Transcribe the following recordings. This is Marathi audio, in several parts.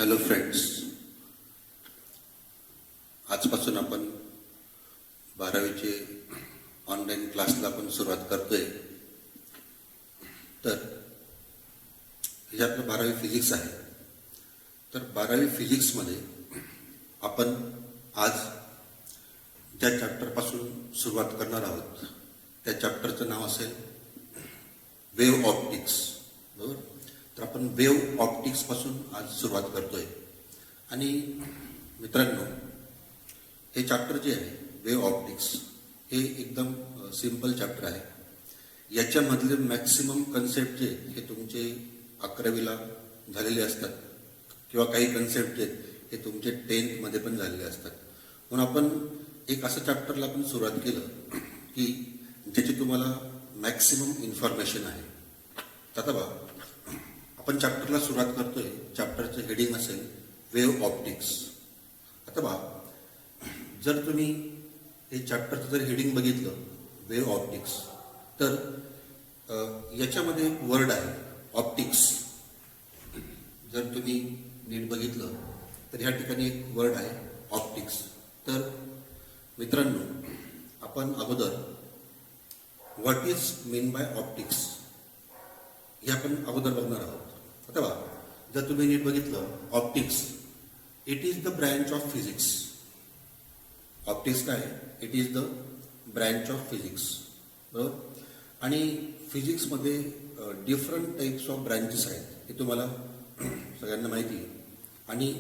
हॅलो फ्रेंड्स, आजपासून आपण 12वीचे ऑनलाईन क्लासला आपण सुरुवात करतोय. तर हे आपलं 12वी फिजिक्स आहे. तर 12वी फिजिक्समध्ये आपण आज ज्या चॅप्टरपासून सुरुवात करणार आहोत त्या चॅप्टरचं नाव असेल वेव्ह ऑप्टिक्स. बरोबर. तर आपण वेव्ह ऑप्टिक्सपासून आज सुरुवात करतोय. आणि मित्रांनो, हे चॅप्टर जे आहे वेव्ह ऑप्टिक्स हे एकदम सिंपल चॅप्टर आहे. याच्यामधले मॅक्सिमम कन्सेप्ट जे हे तुमचे 11वीला झालेले असतात किंवा काही कन्सेप्ट जे हे तुमचे 10th पण झालेले असतात. म्हणून आपण एक असं चॅप्टरला आपण सुरुवात केलं की ज्याची तुम्हाला मॅक्सिमम इन्फॉर्मेशन आहे. आता बघा, आपण चॅप्टरला सुरुवात करतोय. चॅप्टरचं हेडिंग असेल वेव्ह ऑप्टिक्स. आता बघा, जर तुम्ही हे चॅप्टरचं जर हेडिंग बघितलं वेव्ह ऑप्टिक्स, तर याच्यामध्ये एक वर्ड आहे ऑप्टिक्स. जर तुम्ही नीट बघितलं तर ह्या ठिकाणी एक वर्ड आहे ऑप्टिक्स. तर मित्रांनो, आपण अगोदर what is mean by optics हे आपण अगोदर बघणार आहोत. आता बघा, जर तुम्ही नीट बघितलं optics, it is the branch of physics. Optics काय आहे? It is the branch of physics. बरोबर. आणि फिजिक्समध्ये डिफरंट टाईप्स ऑफ ब्रँचेस आहेत, हे तुम्हाला सगळ्यांना माहिती आहे. आणि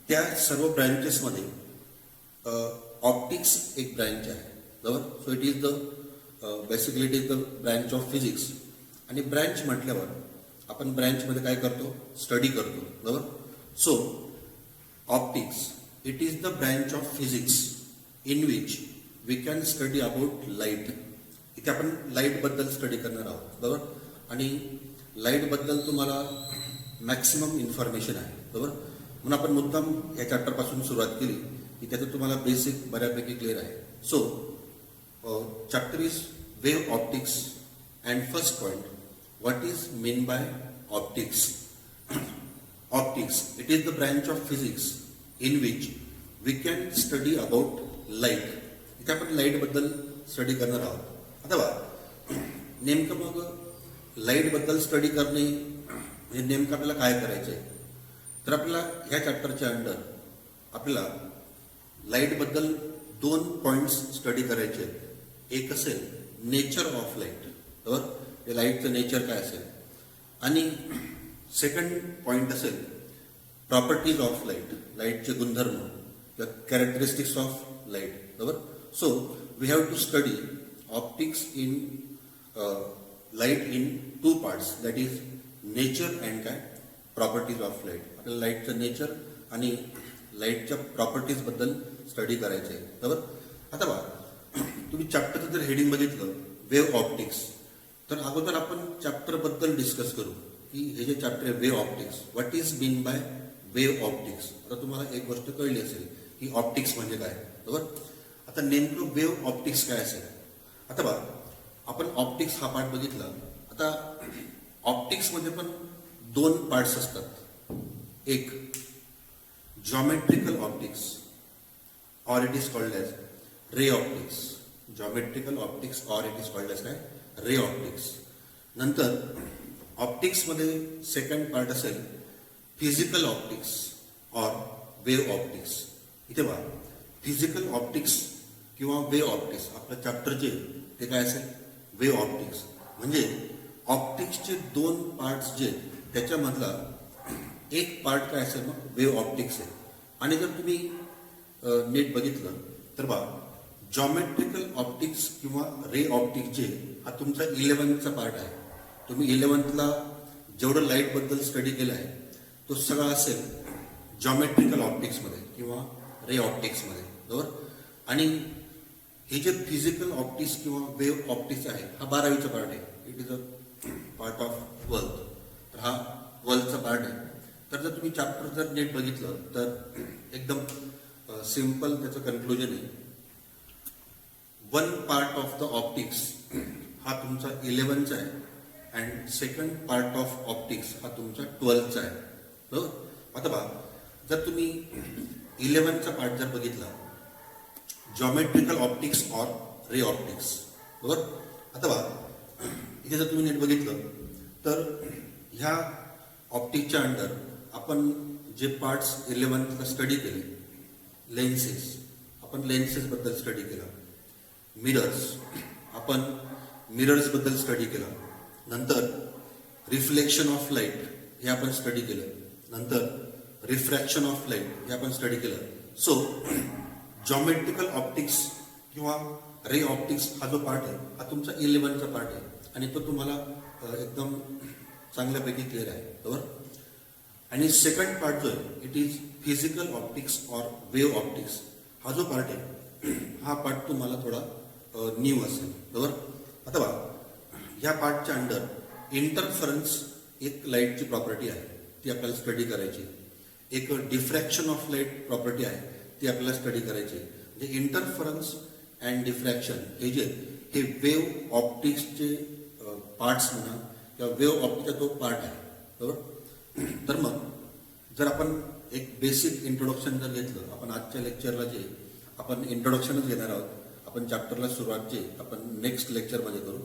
त्या सर्व ब्रँचेसमध्ये ऑप्टिक्स एक ब्रँच आहे. बरोबर. So it is the basically it is the branch of physics. आणि ब्रँच म्हटल्यावर आपण ब्रँचमध्ये काय करतो? स्टडी करतो. बरोबर. So optics it is the branch of physics in which we can study about light. इथे आपण लाईटबद्दल स्टडी करणार आहोत. बरोबर. आणि लाईटबद्दल तुम्हाला मॅक्सिमम इन्फॉर्मेशन आहे. बरोबर. म्हणून आपण मुद्दाम या चॅप्टरपासून सुरुवात केली की त्याचं तुम्हाला बेसिक बऱ्यापैकी क्लिअर आहे. So chapter is wave optics. And first point, what is mean by optics? Optics, it is the branch of physics in which we can study about light. इथे आपण लाईट बद्दल स्टडी करणार आहोत. आता बघा, नेमकं मग लाईट बद्दल स्टडी करणे म्हणजे नेमकं आपल्याला काय करायचं आहे? तर आपल्याला ह्या चॅप्टरच्या अंडर आपल्याला लाईट बद्दल 2 पॉइंट्स स्टडी करायचे आहेत. एक असेल नेचर ऑफ लाईट. बरोबर. हे लाईटचं नेचर काय असेल. आणि सेकंड पॉइंट असेल प्रॉपर्टीज ऑफ लाईट, लाईटचे गुणधर्म किंवा कॅरेक्टरिस्टिक्स ऑफ लाईट. बरोबर. So we have to study optics in light in 2 parts, that is nature and काय प्रॉपर्टीज ऑफ लाईट. आपल्याला लाईटचं नेचर आणि लाईटच्या प्रॉपर्टीजबद्दल स्टडी करायचं आहे. बरोबर. आता बघा, तुम्ही चॅप्टरचं जर हेडिंग बघितलं वेव्ह ऑप्टिक्स, तर अगोदर आपण चॅप्टरबद्दल डिस्कस करू की हे जे चॅप्टर आहे wave optics, what is mean bye wave optics. आता तुम्हाला एक गोष्ट कळली असेल की ऑप्टिक्स म्हणजे काय. बरोबर. आता नेमकं वेव्ह ऑप्टिक्स काय असेल. आता बघा, आपण ऑप्टिक्स हा पार्ट बघितला. आता ऑप्टिक्समध्ये पण 2 पार्ट्स असतात. एक geometrical optics or it is called as ray optics. Geometrical optics or it is called as काय रे ऑप्टिक्स. नंतर ऑप्टिक्समध्ये सेकंड पार्ट असेल physical optics or wave optics. इथे बघा, फिजिकल ऑप्टिक्स किंवा वेव्ह ऑप्टिक्स आपलं चॅप्टर जे ते काय असेल वेव्ह ऑप्टिक्स. म्हणजे ऑप्टिक्सचे 2 पार्ट्स जे त्याच्यामधला एक पार्ट काय असेल मग वेव्ह ऑप्टिक्स आहे. आणि जर तुम्ही नीट बघितलं तर बघा, जॉमेट्रिकल ऑप्टिक्स किंवा रे ऑप्टिक्स जे हा तुमचा 11th पार्ट आहे. तुम्ही 11thला जेवढं लाईटबद्दल स्टडी केलं आहे तो सगळा असेल जॉमेट्रिकल ऑप्टिक्समध्ये किंवा रे ऑप्टिक्समध्ये. बरोबर. आणि हे जे फिजिकल ऑप्टिक्स किंवा वेव्ह ऑप्टिक्स आहे हा 12वीचा पार्ट आहे. It is a part of 12th. तर हा 12thचा पार्ट आहे. तर जर तुम्ही चॅप्टर जर नीट बघितलं तर एकदम सिम्पल त्याचं कन्क्लुजन आहे. 1 पार्ट ऑफ द ऑप्टिक्स हा तुमचा 11th आहे and second part of optics हा तुमचा 12th आहे. बरोबर. आता पहा, जर तुम्ही 11चा पार्ट जर बघितला, geometrical optics or ray optics, बरोबर. आता पहा, इथे जर तुम्ही नीट बघितलं तर ह्या ऑप्टिकच्या अंडर आपण जे पार्ट्स 11ला स्टडी केले, लेन्सेस, आपण लेन्सेसबद्दल स्टडी केला, मिरर्स, आपण मिरर्सबद्दल स्टडी केला, नंतर रिफ्लेक्शन ऑफ लाईट हे आपण स्टडी केलं, नंतर रिफ्रॅक्शन ऑफ लाईट हे आपण स्टडी केलं. सो जॉमेट्रिकल ऑप्टिक्स किंवा रे ऑप्टिक्स हा जो पार्ट आहे हा तुमचा 11चा पार्ट आहे आणि तो तुम्हाला एकदम चांगल्यापैकी क्लिअर आहे, बरोबर. आणि सेकंड पार्ट जो आहे it is physical optics or wave optics. हा जो पार्ट आहे हा पार्ट तुम्हाला थोडा न्यू असेल, बरोबर. आता बघा, ह्या पार्टच्या अंडर इंटरफरन्स एक लाईटची प्रॉपर्टी आहे, ती आपल्याला स्टडी करायची. एक डिफ्रॅक्शन ऑफ लाईट प्रॉपर्टी आहे, ती आपल्याला स्टडी करायची. म्हणजे इंटरफरन्स अँड डिफ्रॅक्शन हे जे हे वेव्ह ऑप्टिक्सचे पार्ट्स म्हणा किंवा वेव्ह ऑप्टिकचा तो पार्ट आहे, बरोबर. तर मग जर आपण एक बेसिक इंट्रोडक्शन जर घेतलं, आपण आजच्या लेक्चरला जे आपण इंट्रोडक्शनच घेणार आहोत, आपण चॅप्टरला सुरुवात जे आपण नेक्स्ट लेक्चरमध्ये करू.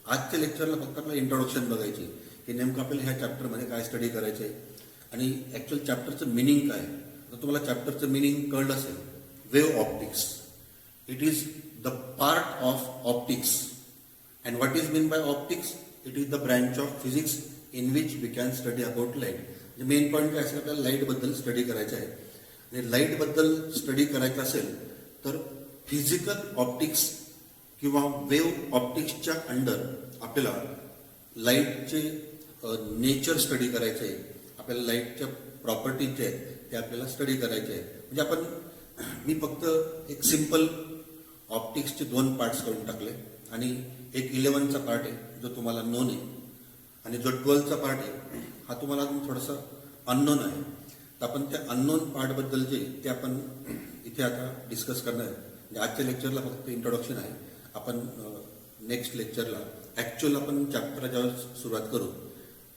आजच्या लेक्चरला फक्त आपल्याला इंट्रोडक्शन बघायची की नेमकं आपल्याला ह्या चॅप्टरमध्ये काय स्टडी करायचं आहे आणि ॲक्च्युअल चॅप्टरचं मिनिंग काय. तर तुम्हाला चॅप्टरचं मिनिंग कळलं असेल, wave optics, it is the part of optics. And what is mean by optics? It is the branch of physics in which we can study about light. म्हणजे मेन पॉईंट काय असेल, आपल्याला लाईटबद्दल स्टडी करायचं आहे. आणि लाईटबद्दल स्टडी करायचं असेल तर फिजिकल ऑप्टिक्स किंवा वेव्ह ऑप्टिक्सच्या अंडर आपल्याला लाईटचे नेचर स्टडी करायचे आहे, आपल्याला लाईटच्या प्रॉपर्टीज जे आहेत ते आपल्याला स्टडी करायचे आहे. म्हणजे आपण मी फक्त एक सिम्पल ऑप्टिक्सचे 2 पार्ट्स करून टाकले आणि एक 11चा पार्ट आहे जो तुम्हाला नोन आहे आणि जो 12चा पार्ट आहे हा तुम्हाला अजून थोडासा अननोन आहे. तर आपण त्या अननोन पार्टबद्दल जे ते आपण इथे आता डिस्कस करणार आहे. म्हणजे आजच्या लेक्चरला फक्त इंट्रोडक्शन आहे. आपण नेक्स्ट लेक्चरला ॲक्च्युअल आपण चॅप्टरला ज्यावेळेस सुरुवात करू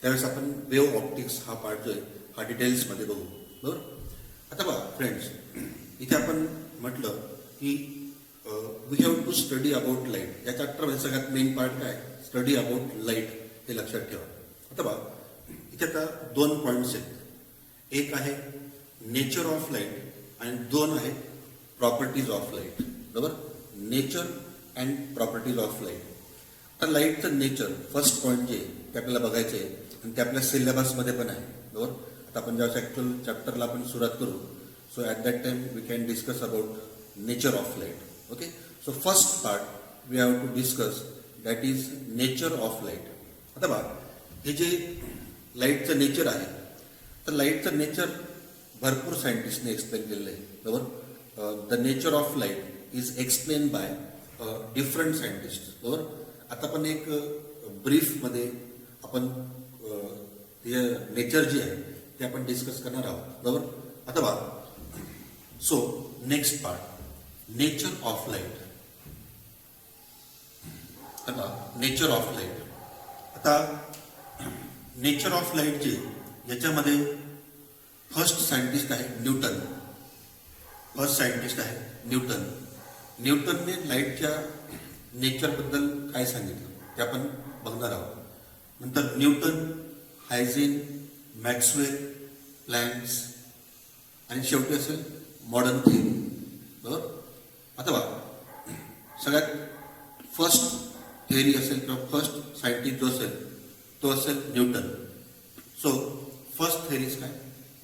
त्यावेळेस आपण वेव्ह ऑप्टिक्स हा पार्ट जो आहे हा डिटेल्समध्ये बघू, बरोबर. आता बघा फ्रेंड्स, इथे आपण म्हटलं की we have to study about light. या चॅप्टरमध्ये सगळ्यात मेन पार्ट काय, स्टडी अबाउट लाईट, हे लक्षात ठेवा. आता बघा, इथे आता 2 पॉईंट्स आहेत. एक आहे नेचर ऑफ लाईट आणि 2 आहे प्रॉपर्टीज ऑफ लाईट, बरोबर. Nature and properties of light. तर लाईटचं नेचर फर्स्ट पॉईंट जे ते आपल्याला बघायचं आहे आणि ते आपल्या सिलेबसमध्ये पण आहे, बरोबर. आता आपण ज्यावेळेस ॲक्च्युअल चॅप्टरला आपण सुरुवात करू, so at that time we can discuss about nature of light. Okay, so first part we have to discuss that is nature of light. आता बघा, हे जे लाईटचं नेचर आहे तर लाईटचं नेचर भरपूर सायंटिस्टने एक्सप्लेन केलेलं आहे, बरोबर. The nature of light is explain by different scientist, बरोबर. आता आपण एक ब्रीफमध्ये आपण हे नेचर जे आहे ते आपण डिस्कस करणार आहोत, बरोबर. आता बघा, so next part nature of light. आता नेचर ऑफ लाईट. आता नेचर ऑफ लाईट जे याच्यामध्ये फर्स्ट सायंटिस्ट आहे न्यूटन. फर्स्ट सायंटिस्ट आहे न्यूटन. न्यूटनने लाईटच्या नेचरबद्दल काय सांगितलं ते आपण बघणार आहोत. नंतर न्यूटन, हायझेन, मॅक्सवेल, प्लँक्स आणि शेवटी असेल मॉडर्न थिअरी, बरोबर. आता बघा, सगळ्यात फर्स्ट थिअरी असेल किंवा फर्स्ट सायंटिस्ट जो असेल तो असेल न्यूटन. सो फर्स्ट थिअरीज काय,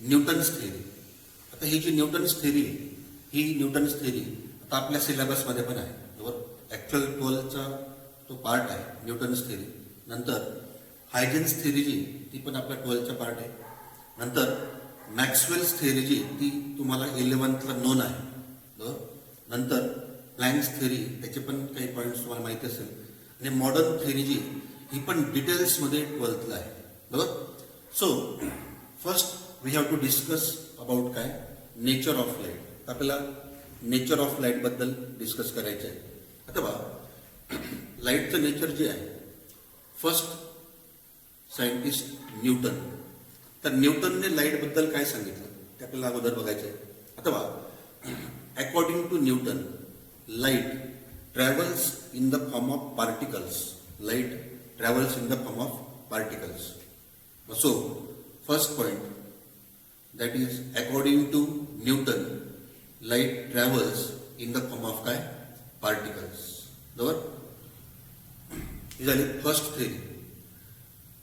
न्यूटन्स थिअरी. आता ही जी न्यूटन्स थिअरी ही न्यूटन्स थिअरी आता आपल्या सिलेबसमध्ये पण आहे, बरोबर. ॲक्च्युअल 12चा तो पार्ट आहे न्यूटन्स थिअरी. नंतर हायजेन्स थिअरी जी ती पण आपल्या 12चा पार्ट आहे. नंतर मॅक्सवेल्स थिअरी जी ती तुम्हाला 11ला नोन आहे, बरोबर. नंतर प्लँक्स थिअरी त्याचे पण काही पॉईंट्स तुम्हाला माहिती असेल. आणि मॉडर्न थिअरी जी ही पण डिटेल्समध्ये 12ला आहे, बरोबर. So first we have to discuss about काय, नेचर ऑफ लाईट. आपल्याला नेचर ऑफ लाईटबद्दल डिस्कस करायचं आहे. आता बघा, लाईटचं नेचर जे आहे फर्स्ट सायंटिस्ट न्यूटन तर न्यूटनने लाईट बद्दल काय सांगितलं ते आपल्याला अगोदर बघायचं आहे. आता according to Newton light travels in the form of particles. Light travels in the form of particles. So first point that is according to Newton light travels in the form of काय particles. बरोबर ही झाली first theory.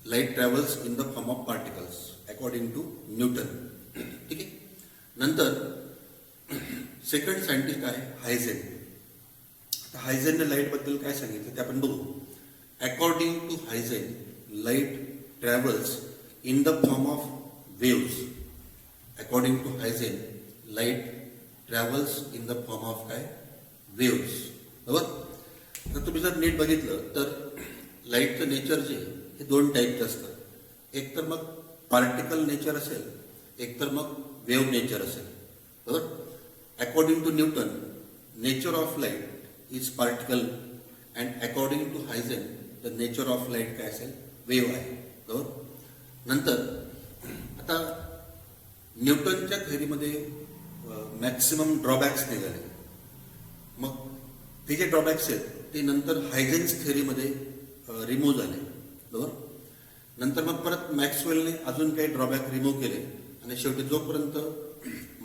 Light travels in the form of particles according to Newton. ठीक आहे. नंतर सेकंड सायंटिस्ट आहे हायझेन. हायझेनने लाईट बद्दल काय सांगितलं ते आपण बघू. According to Huygens light travels in the form of waves. According to Huygens light travels in the form of काय वेव्स. बरोबर. तर तुम्ही जर नीट बघितलं तर लाईटचं नेचर जे हे दोन टाईपचं असतं. एक तर मग पार्टिकल नेचर असेल, एक तर मग वेव्ह नेचर असेल. बरोबर. According to Newton nature of light is particle and according to Huygens the nature of light काय असेल वेव्ह आहे. बरोबर. नंतर आता न्यूटनच्या थेरीमध्ये मॅक्सिमम ड्रॉबॅक्स निघाले. मग ते जे ड्रॉबॅक्स आहेत ते नंतर हायझेन्स थेरीमध्ये रिमूव्ह झाले. बरोबर. नंतर मग परत मॅक्सवेलने अजून काही ड्रॉबॅक रिमूव्ह केले आणि शेवटी जोपर्यंत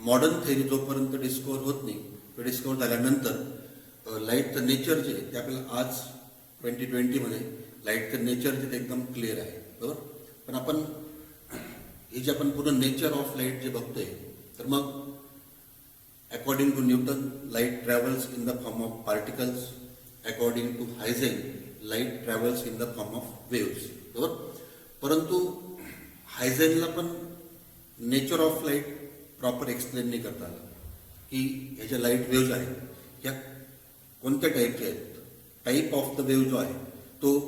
मॉडर्न थेरी जोपर्यंत डिस्कवर होत नाही तो डिस्कवर झाल्यानंतर लाईटचं नेचर जे ते आपल्याला आज 2020मध्ये लाईटचं नेचर जे ते एकदम क्लिअर आहे. बरोबर. पण आपण हे जे आपण पूर्ण नेचर ऑफ लाईट जे बघतोय तर मग according to Newton light travels in the form of particles. According to Huygens light travels in the form of waves. बरोबर. परंतु हायझेनला पण nature of light proper explain नाही करता आलं की ह्या ज्या लाईट वेव्ज आहेत ह्या कोणत्या टाईपच्या आहेत. टाईप ऑफ द वेव्ह जो आहे तो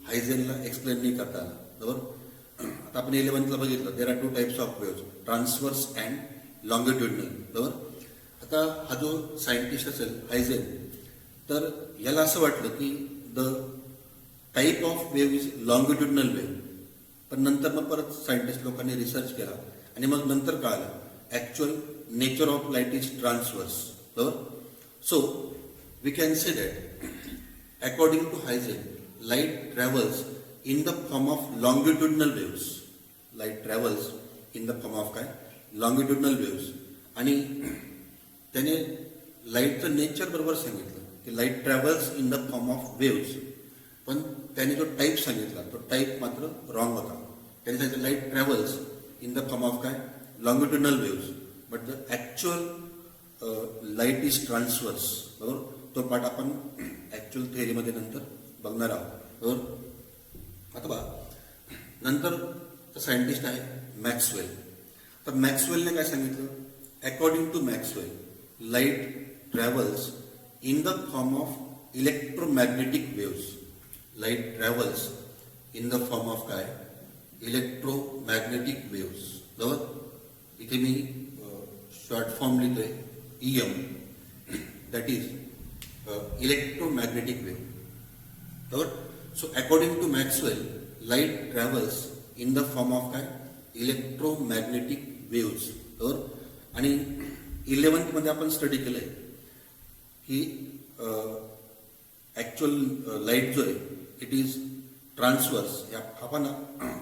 हायझेनला एक्सप्लेन नाही करता आला. बरोबर. आता आपण 11th ला बघितलं there are two types of waves transverse and longitudinal. बरोबर. आता हा जो सायंटिस्ट असेल हायझेन तर याला असं वाटलं की the type of wave is longitudinal wave. पण नंतर मग परत सायंटिस्ट लोकांनी रिसर्च केला आणि मग नंतर कळालं actual nature of light is transverse. बरोबर. So we can say that according to Huygens light travels in the form of longitudinal waves. Light travels in the form of काय longitudinal waves. आणि त्याने लाईटचं नेचर बरोबर सांगितलं की light travels in the form of waves. पण त्याने जो टाईप सांगितला तो टाईप मात्र रॉंग होता. त्याने सांगितलं light travels in the form of काय longitudinal waves but the actual light is transverse. बरोबर. तो पार्ट आपण ॲक्च्युअल थेअरीमध्ये नंतर बघणार आहोत. बरोबर. आता नंतर सायंटिस्ट आहे मॅक्सवेल. तर मॅक्सवेलने काय सांगितलं according to Maxwell light travels in the form of electromagnetic waves. Light travels in the form of काय इलेक्ट्रोमॅग्नेटिक वेव्स. बरोबर. इथे मी शॉर्ट फॉर्म लिहितोय EM that is electromagnetic wave. बरोबर. So according to Maxwell, light travels in the form of काय इलेक्ट्रोमॅग्नेटिक वेव्स. बरोबर. आणि 11th मध्ये आपण स्टडी केलंय की ऍक्च्युअल लाईट जो आहे इट इज ट्रान्सवर्स. हा पण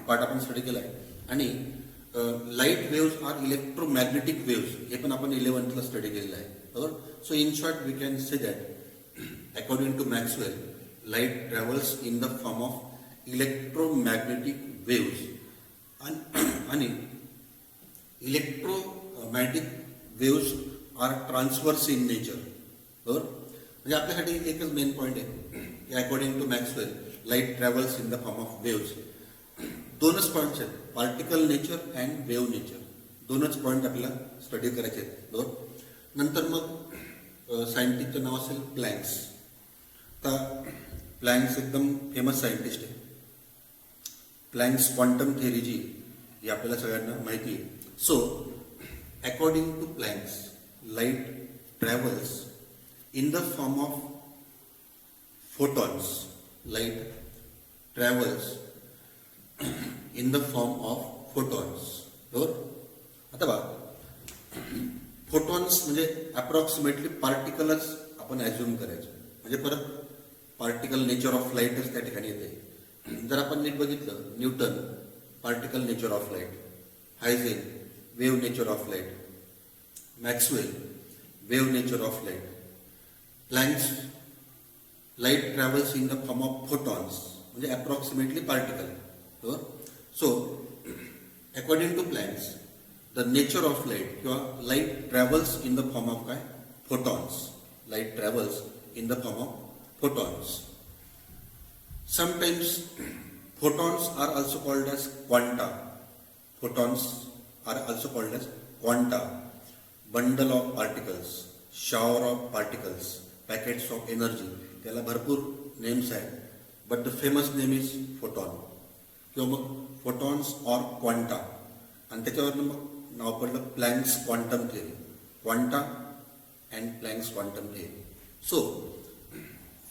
पार्ट आपण स्टडी केलाय. आणि light waves are electromagnetic waves हे पण आपण 11th ला स्टडी केलेलं आहे. बरोबर. So in short we can say that according to Maxwell light travels in the form of electromagnetic waves. आणि electromagnetic waves are transverse in nature. बरोबर. म्हणजे आपल्यासाठी एकच मेन पॉईंट आहे की according to Maxwell light travels in the form of waves. दोनच पॉईंट्स आहेत particle nature and wave nature. दोनच पॉईंट आपल्याला स्टडी करायचे आहेत. बरोबर. नंतर मग सायंटिस्टचं नाव असेल प्लँक्स. आता प्लँक्स एकदम फेमस सायंटिस्ट आहे. प्लँक्स क्वांटम थेअरी जी ही आपल्याला सगळ्यांना माहिती आहे. So according to Planck's light travels in the form of photons. Light travels in the form of photons. बरोबर. आता बघा, फोटॉन्स म्हणजे अप्रॉक्सिमेटली पार्टिकलच आपण ॲज्युम करायचं, म्हणजे परत पार्टिकल नेचर ऑफ लाईटच त्या ठिकाणी येते. जर आपण नीट बघितलं, Newton particle nature of light, Huygens wave nature of light, Maxwell wave nature of light, Planck's light travels in the form of photons, म्हणजे अप्रॉक्सिमेटली पार्टिकल. बरोबर. So according to Planck's the nature of light किंवा light travels in the form of काय, photons. Light travels in the form of photons. Sometimes photons are also called as quanta. Photons are also called as quanta. Bundle of particles, shower of particles, packets of energy. त्याला भरपूर नेम्स आहेत, but the famous name is photon किंवा मग फोटॉन्स ऑर क्वांटा. आणि त्याच्यावरनं मग नाव पडलं Planck's quantum theory. Quanta and Planck's quantum theory. So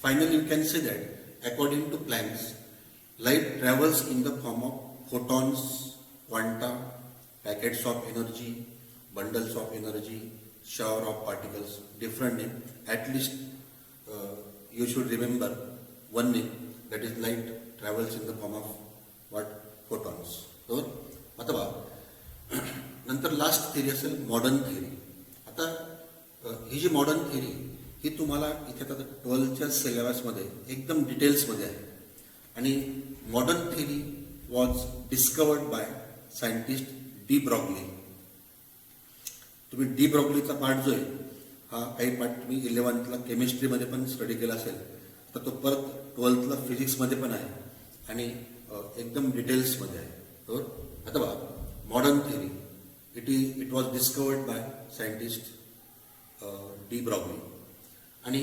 finally, you can say that according to Planck's, light travels in the form of photons, quanta, packets of energy, bundles of energy, shower of particles, different name. At least you should remember one name, that is light travels in the form of what? Photons. बरोबर. आता बघा, नंतर लास्ट थिअरी असेल मॉडर्न थिअरी. आता ही जी मॉडर्न थिअरी ही तुम्हाला इथे आता 12च्या सिलेबसमध्ये एकदम डिटेल्समध्ये आहे. आणि modern theory was discovered by scientist de Broglie. तुम्ही डी ब्रॉग्लीचा पार्ट जो आहे, हा काही पार्ट तुम्ही 11th केमिस्ट्रीमध्ये पण स्टडी केला असेल, तर तो परत 12th फिजिक्समध्ये पण आहे आणि एकदम डिटेल्समध्ये आहे. बरोबर. आता बघा, modern theory it was discovered by scientist de Broglie. आणि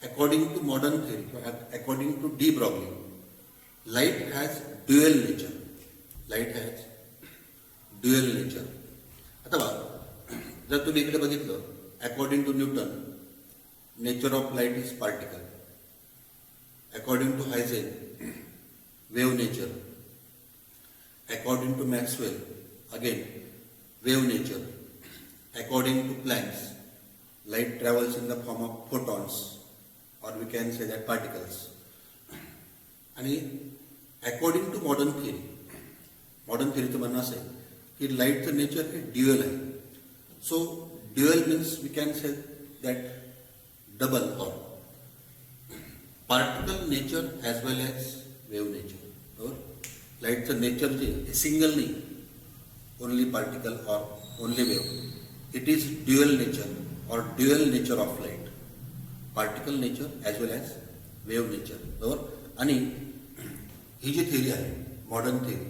अकॉर्डिंग टू मॉडर्न थिअरी किंवा according to de Broglie, light has dual nature. Light has dual nature. आता बघा, जर तुम्ही इकडे बघितलं, according to Newton nature of light is particle. According to Huygens wave nature. According to Maxwell again wave nature. According to Planck's light travels in the form of photons, or we can say that particles. आणि अकॉर्डिंग टू मॉडर्न थिअरीचं म्हणणं असं आहे की लाईटचं नेचर हे ड्युअल आहे. So dual means we can say that double or particle nature as well as wave nature. बरोबर. लाईटचं नेचर जे हे सिंगल नाही, only particle or only wave. It is dual nature or dual nature of light, particle nature as well as wave nature. बरोबर. आणि ही जी थिअरी आहे मॉडर्न थिअरी,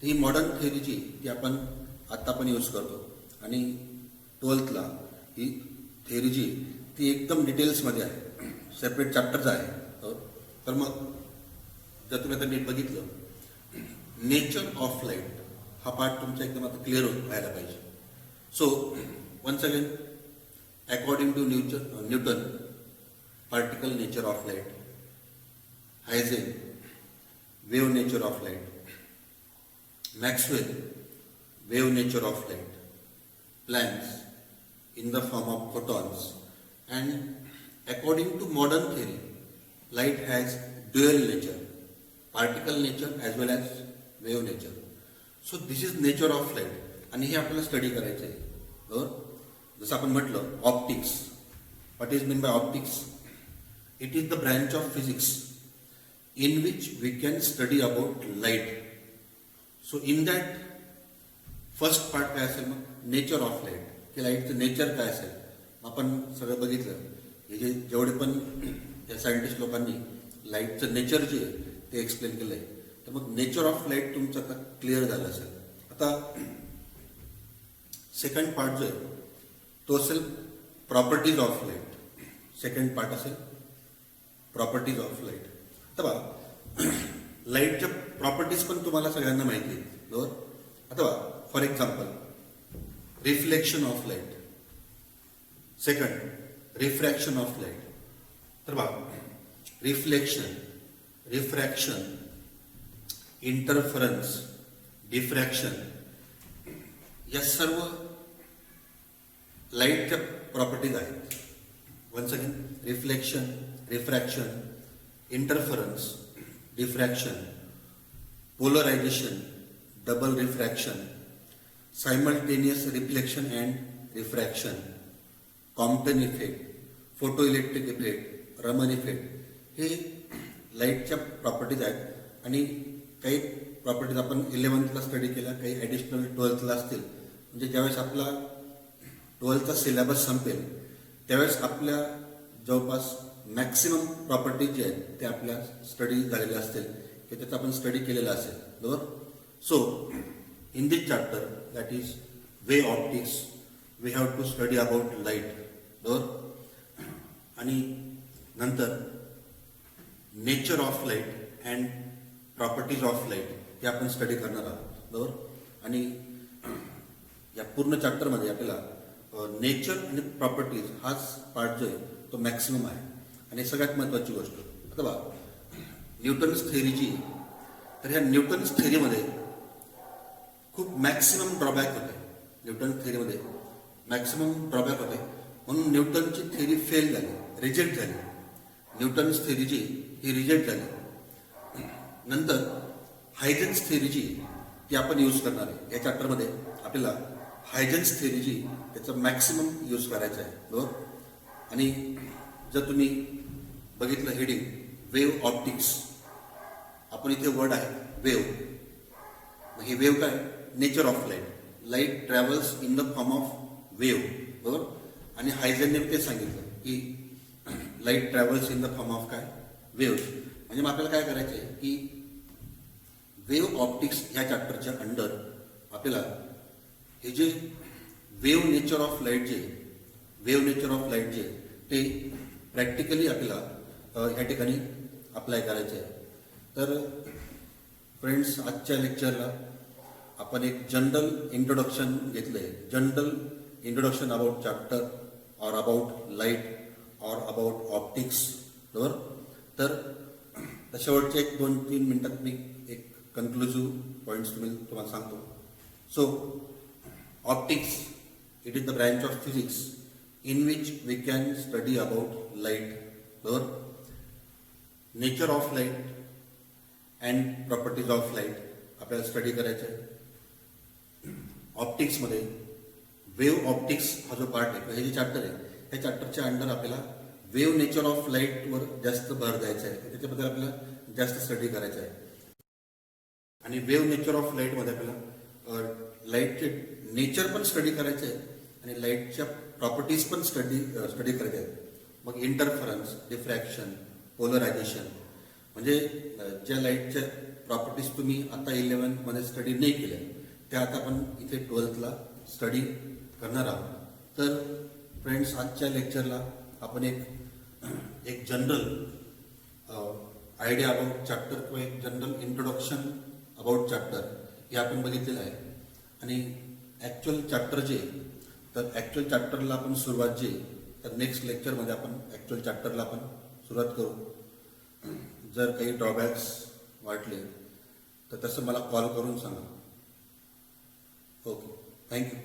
ही मॉडर्न थिअरी जी ती आपण आत्ता पण यूज करतो. आणि 12thला ही थिअरी जी ती एकदम डिटेल्समध्ये आहे, सेपरेट चॅप्टर्स आहे. बरोबर. तर मग जर तुम्ही आता नीट बघितलं, नेचर ऑफ लाईट हा पार्ट तुमचा एकदम आता क्लिअर व्हायला पाहिजे. So once again, according to Newton, particle nature of light, Heisenberg, wave nature of light, Maxwell, wave nature of light, Planck's in the form of photons, and according to modern theory, light has dual nature, particle nature as well as wave nature. So this is nature of light, आणि हे आपल्याला स्टडी करायचं आहे. बरोबर. जसं आपण म्हटलं, optics. What is mean by optics? It is the branch of physics in which we can study about light. So in that first part काय असेल मग, नेचर ऑफ लाईट, की लाईटचं नेचर काय असेल. आपण सगळं बघितलं, हे जे जेवढे पण या सायंटिस्ट लोकांनी लाईटचं नेचर जे ते एक्सप्लेन केलं आहे, तर मग नेचर ऑफ लाईट तुमचं आता क्लिअर झालं असेल. आता सेकंड पार्ट जो आहे तो असेल properties of light. Second part असेल प्रॉपर्टीज ऑफ लाईट. आता बघा, लाईटच्या प्रॉपर्टीज पण तुम्हाला सगळ्यांना माहिती आहे. बरोबर. आता बघा, for example, reflection of light. Second, refraction of light. तर बघा, रिफ्लेक्शन, रिफ्रॅक्शन, इंटरफरन्स, डिफ्रॅक्शन या सर्व लाईटच्या प्रॉपर्टीज आहेत. Once again, reflection, refraction, interference, diffraction, polarisation, double refraction, simultaneous reflection and refraction, Compton effect, photo electric effect, Raman effect, हे लाईटच्या प्रॉपर्टीज आहेत. आणि काही प्रॉपर्टीज आपण 11th स्टडी केल्या, काही ॲडिशनल 12th असतील. म्हणजे ज्यावेळेस आपला 12th सिलेबस संपेल त्यावेळेस आपल्या जवळपास मॅक्सिमम प्रॉपर्टीज जे आहेत ते आपल्या स्टडी झालेल्या असतील की त्याचा आपण स्टडी केलेला असेल. बरोबर. So in this chapter, that is way optics, we have to study about light. बरोबर. आणि नंतर nature of light and properties of light हे आपण स्टडी करणार आहोत. बरोबर. आणि या पूर्ण चॅप्टरमध्ये आपल्याला नेचर आणि प्रॉपर्टीज हाच पार्ट जो आहे तो मॅक्सिमम आहे. आणि सगळ्यात महत्त्वाची गोष्ट आता बघा, न्यूटन्स थेअरीची, तर ह्या न्यूटन्स थेअरीमध्ये खूप मॅक्सिमम ड्रॉबॅक होते. न्यूटन्स थेअरीमध्ये मॅक्सिमम ड्रॉबॅक होते, म्हणून न्यूटनची थेअरी फेल झाली, रिजेक्ट झाली. न्यूटन्स थेअरीची ही रिजेक्ट झाली. नंतर हायजेन्स थेअरीची ती आपण यूज करणार आहे. या चॅप्टरमध्ये आपल्याला हायजेन्स थेअरीची त्याचा मॅक्सिमम यूज करायचा आहे. बरोबर. आणि जर तुम्ही बघितलं हेडिंग वेव्ह ऑप्टिक्स, आपण इथे वर्ड आहे वेव्ह. ही वेव्ह काय? Nature of light. Light travels in the form of wave. बरोबर. आणि हायजेनने ते सांगितलं की light travels in the form of काय? वेव्ह. म्हणजे मग आपल्याला काय करायचं आहे की वेव्ह ऑप्टिक्स ह्या चॅप्टरच्या अंडर आपल्याला हे जे वेव्ह नेचर ऑफ लाईट जे ते प्रॅक्टिकली आपल्याला ह्या ठिकाणी अप्लाय करायचं आहे. तर फ्रेंड्स, आजच्या लेक्चरला आपण एक जनरल इंट्रोडक्शन घेतलंय. General introduction about chapter or about light or about optics. बरोबर. तर शेवटच्या 1-2-3 मिनिटात मी एक कन्क्लुसिव्ह पॉईंट्स तुम्हाला सांगतो. So optics, it is the branch of physics in which we can study about light. बरोबर. Nature of light and properties of light आपल्याला स्टडी करायचं आहे. ऑप्टिक्समध्ये वेव्ह ऑप्टिक्स हा जो पार्ट आहे, हे जे चॅप्टर आहे, ह्या चॅप्टरच्या अंडर आपल्याला वेव्ह नेचर ऑफ लाईटवर जास्त भर द्यायचा आहे. त्याच्याबद्दल आपल्याला जास्त स्टडी करायचं आहे. आणि वेव्ह नेचर ऑफ लाईटमध्ये आपल्याला लाईटचे नेचर पण स्टडी करायचं आहे आणि लाईटच्या प्रॉपर्टीज पण स्टडी करायच्या आहेत. मग इंटरफरन्स, डिफ्रॅक्शन, पोलरायझेशन, म्हणजे ज्या लाईटच्या प्रॉपर्टीज तुम्ही आता 11th स्टडी नाही केल्या त्या आता आपण इथे 12th स्टडी करणार आहोत. तर फ्रेंड्स, आजच्या लेक्चरला आपण एक जनरल आयडिया अबाउट चॅप्टर किंवा एक जनरल इंट्रोडक्शन अबाउट चॅप्टर हे आपण बघितलेलं आहे. आणि ॲक्च्युअल चॅप्टर जे, तर ॲक्च्युअल चॅप्टरला आपण सुरुवात जे, तर नेक्स्ट लेक्चरमध्ये आपण ॲक्च्युअल चॅप्टरला आपण सुरुवात करू. जर काही ड्रॉबॅक्स वाटले तर तसं मला कॉल करून सांगा. Okay, thank you.